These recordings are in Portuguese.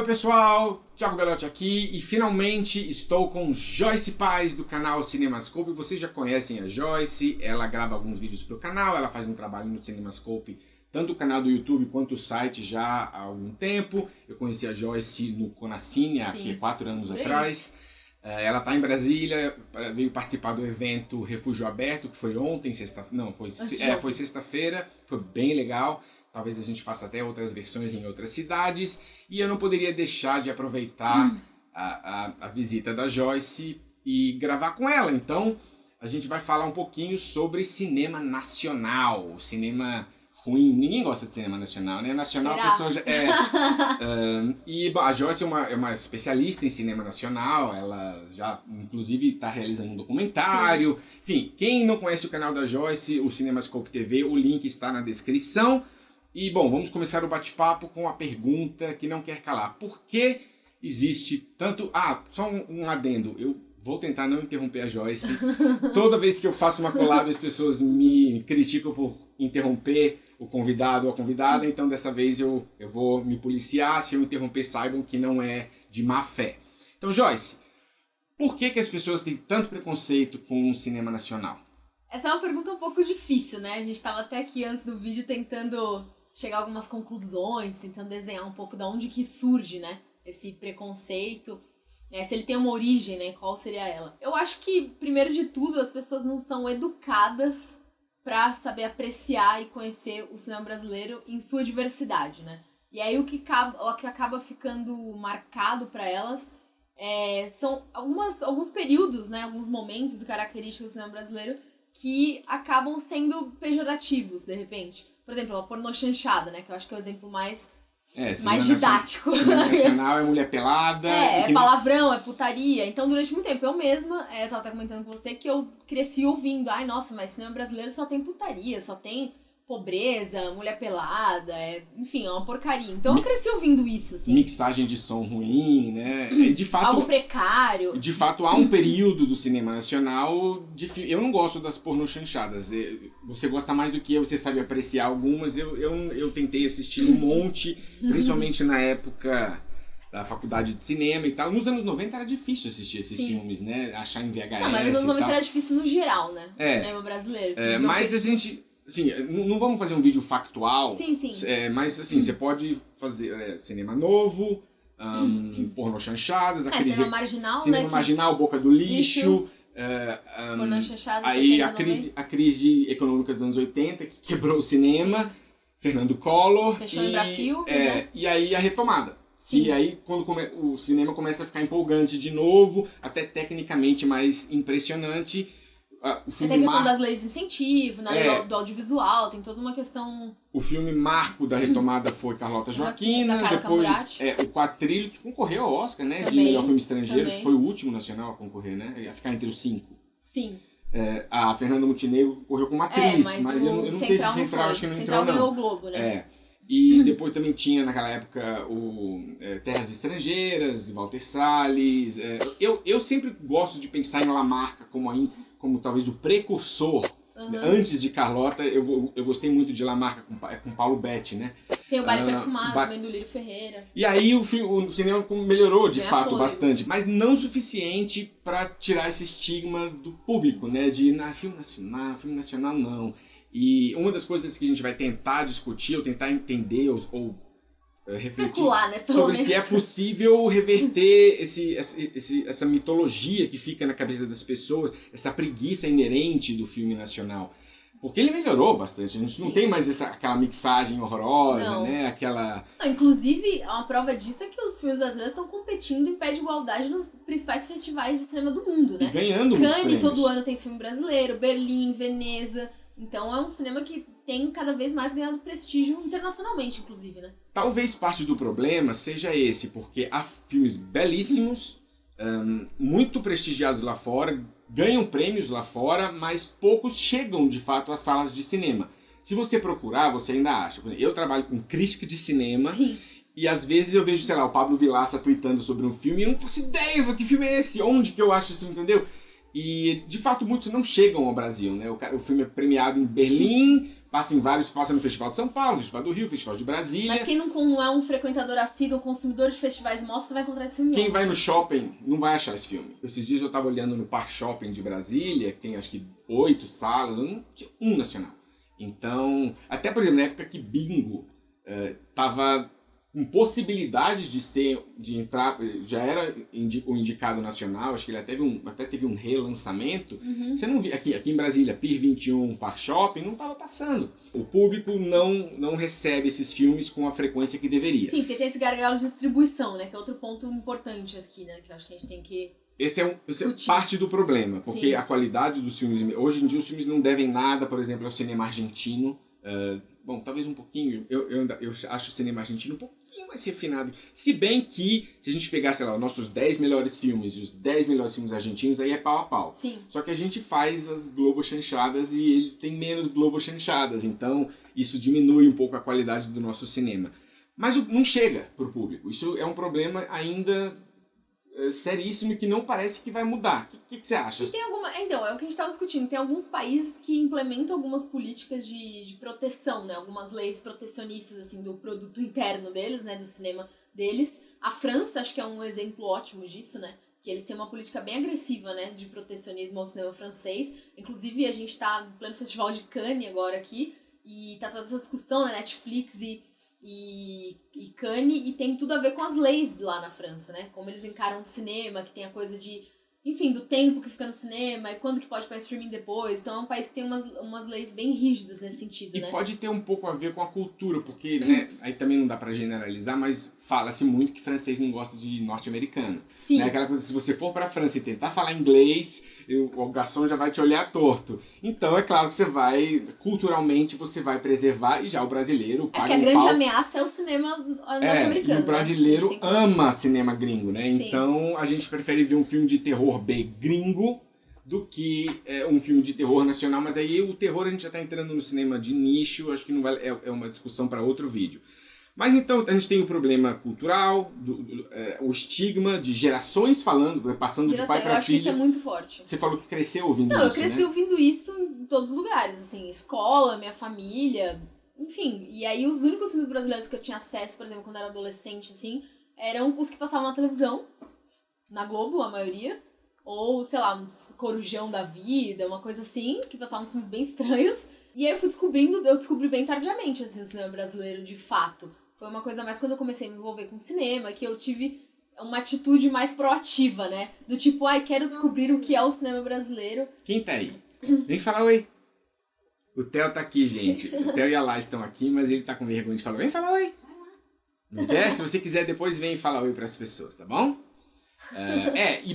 Oi pessoal, Thiago Belotti aqui e finalmente estou com Joyce Paz do canal Cinemascope. Vocês já conhecem a Joyce, ela grava alguns vídeos para o canal, ela faz um trabalho no Cinemascope, tanto o canal do YouTube quanto o site já há algum tempo. Eu conheci a Joyce no Conacine há 4 anos atrás. Ela está em Brasília, veio participar do evento Refúgio Aberto, que foi ontem, foi sexta-feira, foi bem legal. Talvez a gente faça até outras versões em outras cidades. E eu não poderia deixar de aproveitar a visita da Joyce e gravar com ela. Então, a gente vai falar um pouquinho sobre cinema nacional. Cinema ruim. Ninguém gosta de cinema nacional, né? Nacional, a pessoa já... a Joyce é uma especialista em cinema nacional. Ela já, inclusive, está realizando um documentário. Sim. Enfim, quem não conhece o canal da Joyce, o Cinemascope TV, o link está na descrição. E, bom, vamos começar o bate-papo com a pergunta que não quer calar. Por que existe tanto... só um adendo. Eu vou tentar não interromper a Joyce. Toda vez que eu faço uma collab, as pessoas me criticam por interromper o convidado ou a convidada. Então, dessa vez, eu vou me policiar. Se eu interromper, saibam que não é de má fé. Então, Joyce, por que as pessoas têm tanto preconceito com o cinema nacional? Essa é uma pergunta um pouco difícil, né? A gente estava até aqui antes do vídeo tentando chegar a algumas conclusões, tentando desenhar um pouco de onde que surge, né, esse preconceito, né, se ele tem uma origem, né, qual seria ela. Eu acho que, primeiro de tudo, as pessoas não são educadas para saber apreciar e conhecer o cinema brasileiro em sua diversidade, né. E aí o que acaba ficando marcado para elas são alguns períodos, né, alguns momentos característicos do cinema brasileiro que acabam sendo pejorativos, de repente. Por exemplo, a pornochanchada, né? Que eu acho que é o exemplo mais didático. Cinema nacional é mulher pelada. É palavrão, é putaria. Então, durante muito tempo, eu mesma, eu tava até comentando com você que eu cresci ouvindo. Ai, nossa, mas cinema brasileiro só tem putaria, só tem pobreza, mulher pelada, enfim, é uma porcaria. Então eu cresci ouvindo isso, assim. Mixagem de som ruim, né? De fato, algo precário. De fato, há um período do cinema nacional... Eu não gosto das pornochanchadas. Você gosta mais do que eu, você sabe apreciar algumas. Eu tentei assistir um monte, principalmente na época da faculdade de cinema e tal. Nos anos 90 era difícil assistir esses filmes, né? Achar em VHS. Não, mas nos anos 90 era difícil no geral, né? Cinema brasileiro. Mas a gente... Assim, não vamos fazer um vídeo factual. Sim. Mas assim, você pode fazer cinema novo, pornochanchadas, cinema marginal, cinema marginal, boca do lixo. Pornochanchadas, aí a crise econômica dos anos 80, que quebrou o cinema, Fernando Collor. Fechou Embrafilmes, né? E aí a retomada. Sim. E aí quando o cinema começa a ficar empolgante de novo, até tecnicamente mais impressionante. Tem a questão das leis de incentivo, na lei do audiovisual, tem toda uma questão... O filme marco da retomada foi Carlota Joaquina, depois o Quatrilho, que concorreu ao Oscar, né? De melhor filme estrangeiro, foi o último nacional a concorrer, né? A ficar entre os 5. Sim. A Fernanda Montenegro concorreu como atriz, mas eu não sei se Central, acho que não entrou, não. Central ganhou o Globo, né? E depois também tinha, naquela época, o Terras Estrangeiras, de Walter Salles. Eu sempre gosto de pensar em Lamarca como talvez o precursor. Antes de Carlota, eu gostei muito de Lamarca com Paulo Betti, né? Tem o Baile Perfumado, também do Lírio Ferreira. E aí o cinema melhorou, de fato, bastante. Mas não o suficiente para tirar esse estigma do público, né? De filme nacional não. E uma das coisas que a gente vai tentar discutir, ou tentar entender, ou refletir sobre se é possível reverter essa mitologia que fica na cabeça das pessoas, essa preguiça inerente do filme nacional. Porque ele melhorou bastante, a gente não tem mais aquela mixagem horrorosa, né? Inclusive, uma prova disso é que os filmes brasileiros estão competindo em pé de igualdade nos principais festivais de cinema do mundo, né? E ganhando muitos Cannes, prêmios. todo ano tem filme brasileiro, Berlim, Veneza... Então é um cinema que tem cada vez mais ganhado prestígio internacionalmente, inclusive, né? Talvez parte do problema seja esse, porque há filmes belíssimos, muito prestigiados lá fora, ganham prêmios lá fora, mas poucos chegam de fato às salas de cinema. Se você procurar, você ainda acha. Eu trabalho com crítica de cinema. Sim. E às vezes eu vejo, sei lá, o Pablo Vilaça tweetando sobre um filme e eu não faço ideia, que filme é esse? Onde que eu acho isso, entendeu? E, de fato, muitos não chegam ao Brasil, né? O filme é premiado em Berlim, passa no Festival de São Paulo, Festival do Rio, Festival de Brasília. Mas quem não é um frequentador assíduo, um consumidor de festivais mostra, vai encontrar esse filme. Quem vai no shopping não vai achar esse filme. Esses dias eu tava olhando no Parque Shopping de Brasília, que tem acho que 8 salas, não tinha um nacional. Então, até por exemplo, na época que Bingo tava com possibilidades de entrar, já era o indicado nacional, acho que ele até teve um relançamento. Você não via, aqui em Brasília, Pier 21, Park Shopping, não estava passando. O público não recebe esses filmes com a frequência que deveria. Sim, porque tem esse gargalo de distribuição, né, que é outro ponto importante aqui, né, que eu acho que a gente tem que... Esse é parte do problema, porque Sim. A qualidade dos filmes... Hoje em dia os filmes não devem nada, por exemplo, ao cinema argentino. Bom, talvez um pouquinho, eu acho o cinema argentino um pouquinho mais refinado. Se bem que, se a gente pegar, sei lá, os nossos 10 melhores filmes e os 10 melhores filmes argentinos, aí é pau a pau. Sim. Só que a gente faz as globochanchadas e eles têm menos globochanchadas, então isso diminui um pouco a qualidade do nosso cinema. Mas não chega pro público. Isso é um problema ainda seríssimo e que não parece que vai mudar. O que você acha? E tem então, é o que a gente estava discutindo. Tem alguns países que implementam algumas políticas de proteção, né? Algumas leis protecionistas, assim, do produto interno deles, né? Do cinema deles. A França, acho que é um exemplo ótimo disso, né? Que eles têm uma política bem agressiva, né? De protecionismo ao cinema francês. Inclusive, a gente tá no pleno festival de Cannes agora aqui. E tá toda essa discussão, né? Netflix e Cannes, e tem tudo a ver com as leis lá na França, né? Como eles encaram o cinema, que tem a coisa de, enfim, do tempo que fica no cinema e quando que pode ir pra streaming depois. Então é um país que tem umas leis bem rígidas nesse sentido, né? E pode ter um pouco a ver com a cultura, porque, né, aí também não dá pra generalizar, mas fala-se muito que francês não gosta de norte-americano. Sim. Né? Aquela coisa, se você for pra França e tentar falar inglês, o garçom já vai te olhar torto. Então é claro que culturalmente você vai preservar, e já o brasileiro paga porque a grande ameaça é o cinema norte-americano. E o brasileiro né? ama cinema gringo, né? Sim. Então a gente prefere ver um filme de terror B gringo do que um filme de terror nacional, mas aí o terror a gente já está entrando no cinema de nicho, acho que não vai, é uma discussão para outro vídeo. Mas então a gente tem o problema cultural, o estigma de gerações falando, passando de pai para filho. Eu acho que isso é muito forte. Você falou que cresceu ouvindo isso, Não, eu cresci né? ouvindo isso em todos os lugares, assim, escola, minha família, enfim. E aí os únicos filmes brasileiros que eu tinha acesso, por exemplo, quando eu era adolescente, assim, eram os que passavam na televisão, na Globo, a maioria. Ou, sei lá, um Corujão da Vida, uma coisa assim, que passavam filmes bem estranhos. E aí eu descobri bem tardiamente, assim, o cinema brasileiro, de fato. Foi uma coisa mais quando eu comecei a me envolver com cinema, que eu tive uma atitude mais proativa, né? Do tipo, quero descobrir o que é o cinema brasileiro. Quem tá aí? Vem falar oi. O Theo tá aqui, gente. O Theo e a Lá estão aqui, mas ele tá com vergonha de falar. Vem falar oi. Não quer? Se você quiser, depois vem falar oi pras pessoas, tá bom?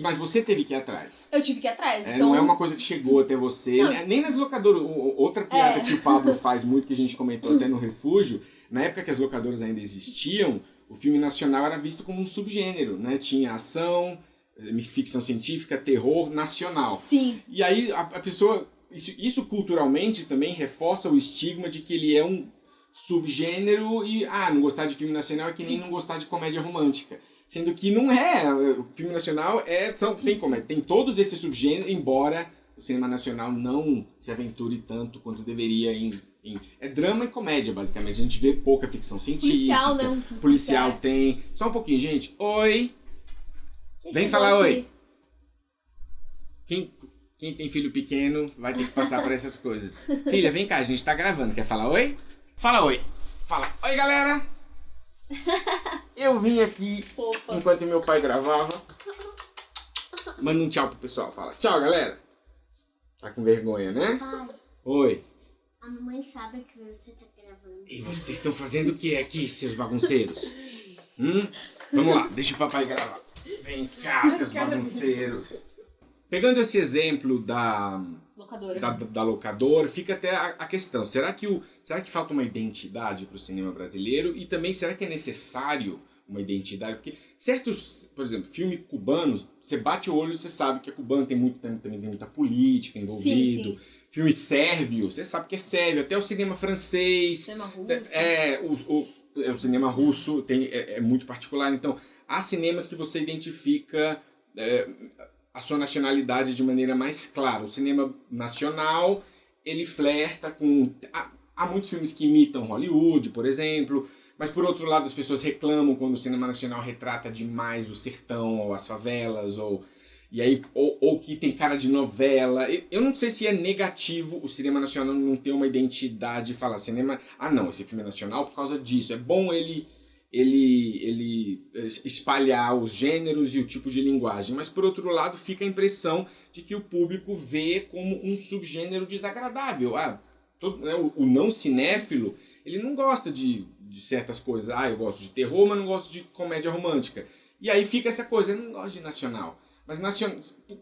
Mas você teve que ir atrás. Eu tive que ir atrás. Então... Não é uma coisa que chegou até você. Nem nas locadoras. Outra piada que o Pablo faz muito, que a gente comentou até no Refúgio, na época que as locadoras ainda existiam, o filme nacional era visto como um subgênero, né? Tinha ação, ficção científica, terror nacional. Sim. E aí a pessoa... Isso culturalmente também reforça o estigma de que ele é um subgênero e não gostar de filme nacional é que nem não gostar de comédia romântica. Sendo que não é. O filme nacional tem todos esses subgêneros, embora o cinema nacional não se aventure tanto quanto deveria é drama e comédia, basicamente. A gente vê pouca ficção científica. Policial, né? Policial tem. Só um pouquinho, gente. Oi! Vem falar oi! Quem tem filho pequeno vai ter que passar por essas coisas. Filha, vem cá, a gente tá gravando. Quer falar oi? Fala oi! Fala oi, galera! Eu vim aqui enquanto meu pai gravava. Manda um tchau pro pessoal. Fala tchau, galera. Tá com vergonha, né? Pai, Oi. a mamãe sabe que você tá gravando. E vocês estão fazendo o que aqui, seus bagunceiros? Vamos lá, deixa o papai gravar. Vem cá, seus bagunceiros. Pegando esse exemplo da locadora, fica até a questão. Será que falta uma identidade para o cinema brasileiro? E também, será que é necessário uma identidade? Porque certos, por exemplo, filme cubano, você bate o olho e você sabe que é cubano, também tem muita política envolvido. Sim. Filme sérvio, você sabe que é sérvio. Até o cinema francês. Cinema russo. O cinema russo é muito particular. Então, há cinemas que você identifica... a sua nacionalidade de maneira mais clara. O cinema nacional, ele flerta com... Há muitos filmes que imitam Hollywood, por exemplo, mas por outro lado as pessoas reclamam quando o cinema nacional retrata demais o sertão ou as favelas, ou que tem cara de novela. Eu não sei se é negativo o cinema nacional não ter uma identidade e falar cinema... não, esse filme é nacional por causa disso. É bom ele espalhar os gêneros e o tipo de linguagem, mas por outro lado fica a impressão de que o público vê como um subgênero desagradável. O não cinéfilo, ele não gosta de certas coisas. Eu gosto de terror, mas não gosto de comédia romântica. E aí fica essa coisa, eu não gosto de nacional. Mas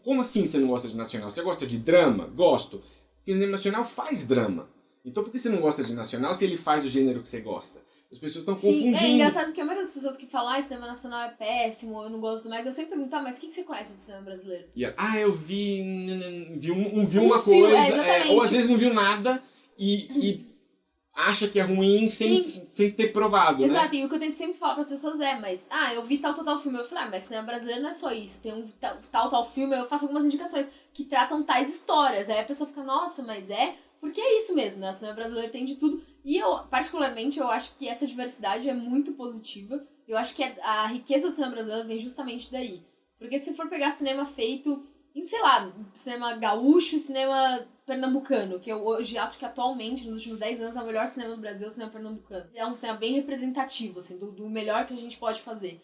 como assim você não gosta de nacional? Você gosta de drama? Gosto. O cinema nacional faz drama. Então por que você não gosta de nacional se ele faz o gênero que você gosta? As pessoas estão confundindo. É engraçado porque a maioria das pessoas que falam cinema nacional é péssimo, eu não gosto mais, eu sempre pergunto, mas o que você conhece de cinema brasileiro? Eu vi uma coisa, ou às vezes não viu nada e acha que é ruim sem ter provado, né? Exato, e o que eu tenho sempre falar para as pessoas mas eu vi tal filme, eu falei, mas cinema brasileiro não é só isso, tem um tal filme, eu faço algumas indicações que tratam tais histórias, aí a pessoa fica, nossa, mas porque é isso mesmo, né? O cinema brasileiro tem de tudo. E eu, particularmente, eu acho que essa diversidade é muito positiva. Eu acho que a riqueza do cinema brasileiro vem justamente daí. Porque se for pegar cinema feito em, cinema gaúcho e cinema pernambucano, que eu hoje acho que atualmente, nos últimos 10 anos, é o melhor cinema do Brasil, o cinema pernambucano. É um cinema bem representativo, assim, do melhor que a gente pode fazer.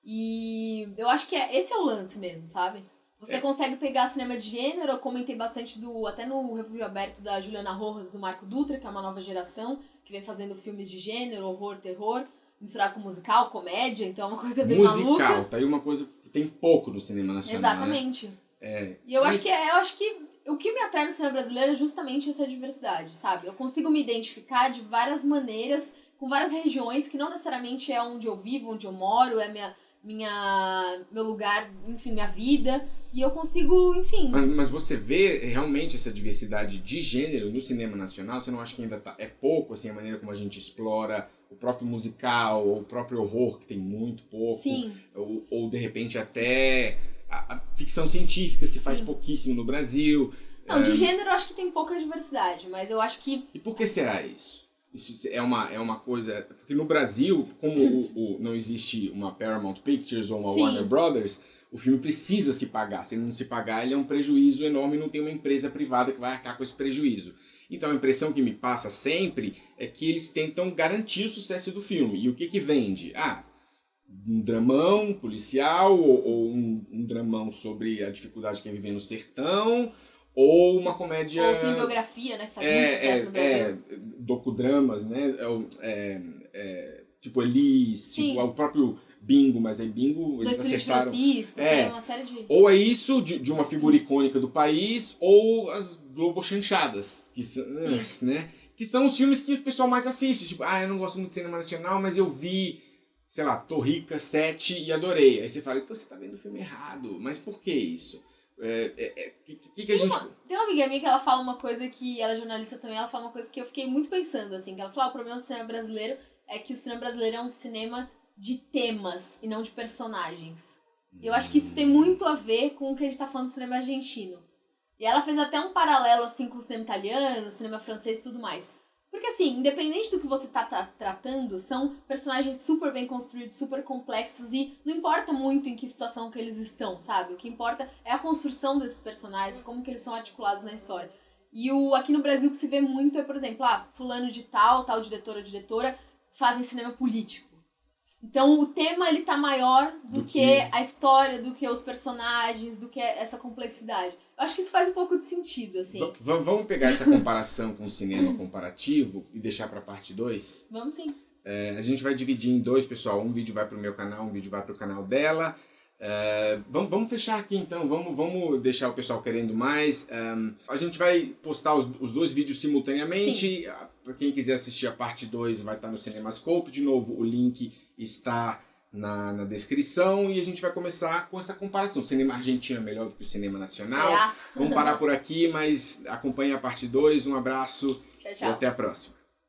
E eu acho que esse é o lance mesmo, sabe? Você consegue pegar cinema de gênero, eu comentei bastante até no Refúgio Aberto da Juliana Rojas, do Marco Dutra, que é uma nova geração, que vem fazendo filmes de gênero, horror, terror, misturado com musical, comédia, então é uma coisa bem maluca. Musical, tá aí uma coisa que tem pouco no cinema nacional. Exatamente. Né? E eu acho que o que me atrai no cinema brasileiro é justamente essa diversidade, sabe? Eu consigo me identificar de várias maneiras, com várias regiões, que não necessariamente é onde eu vivo, onde eu moro, é meu lugar, enfim, minha vida, e eu consigo, enfim... Mas você vê realmente essa diversidade de gênero no cinema nacional? Você não acha que ainda é pouco, assim, a maneira como a gente explora o próprio musical, ou o próprio horror, que tem muito pouco? Sim. Ou de repente até a ficção científica se faz pouquíssimo no Brasil. Não, de gênero eu acho que tem pouca diversidade, mas eu acho que... E por que será isso? Isso é uma coisa... Porque no Brasil, como não existe uma Paramount Pictures ou uma Warner Brothers, o filme precisa se pagar. Se ele não se pagar, ele é um prejuízo enorme e não tem uma empresa privada que vai arcar com esse prejuízo. Então a impressão que me passa sempre é que eles tentam garantir o sucesso do filme. E o que vende? Um dramão policial, ou um dramão sobre a dificuldade que é viver no sertão, ou uma comédia... Ou sem biografia, né? Que faz muito sucesso no Brasil. Docudramas, né? Tipo Elis, tipo o próprio Bingo, mas aí Bingo... Dois Filhos de Francisco, tem uma série de... Ou é isso, de uma figura icônica do país, ou as Globochanchadas, que são, né? Que são os filmes que o pessoal mais assiste. Tipo, eu não gosto muito de cinema nacional, mas eu vi, sei lá, Torrica 7 e adorei. Aí você fala, então você tá vendo o filme errado. Mas por que isso? Que a gente... Tem uma amiga minha que ela fala uma coisa que... Ela é jornalista também, ela fala uma coisa que eu fiquei muito pensando, assim. Que ela fala, o problema do cinema brasileiro é que o cinema brasileiro é um cinema de temas e não de personagens. E eu acho que isso tem muito a ver com o que a gente tá falando do cinema argentino. E ela fez até um paralelo, assim, com o cinema italiano, o cinema francês e tudo mais. Porque, assim, independente do que você tá tratando, são personagens super bem construídos, super complexos, e não importa muito em que situação que eles estão, sabe? O que importa é a construção desses personagens, como que eles são articulados na história. E aqui no Brasil o que se vê muito é, por exemplo, fulano de tal diretor ou diretora fazem cinema político. Então o tema ele tá maior do que a história, do que os personagens, do que essa complexidade. Eu acho que isso faz um pouco de sentido, assim. Vamos pegar essa comparação com o cinema comparativo e deixar pra parte 2? Vamos sim. A gente vai dividir em 2, pessoal. Um vídeo vai pro meu canal, um vídeo vai pro canal dela. Vamos fechar aqui então, vamos deixar o pessoal querendo mais. A gente vai postar os 2 vídeos simultaneamente. Para quem quiser assistir a parte 2 vai estar no CinemaScope. De novo, o link está na descrição e a gente vai começar com essa comparação. O cinema argentino é melhor do que o cinema nacional. Será? Vamos parar por aqui, mas acompanhe a parte 2. Um abraço Tchau, tchau. E até a próxima.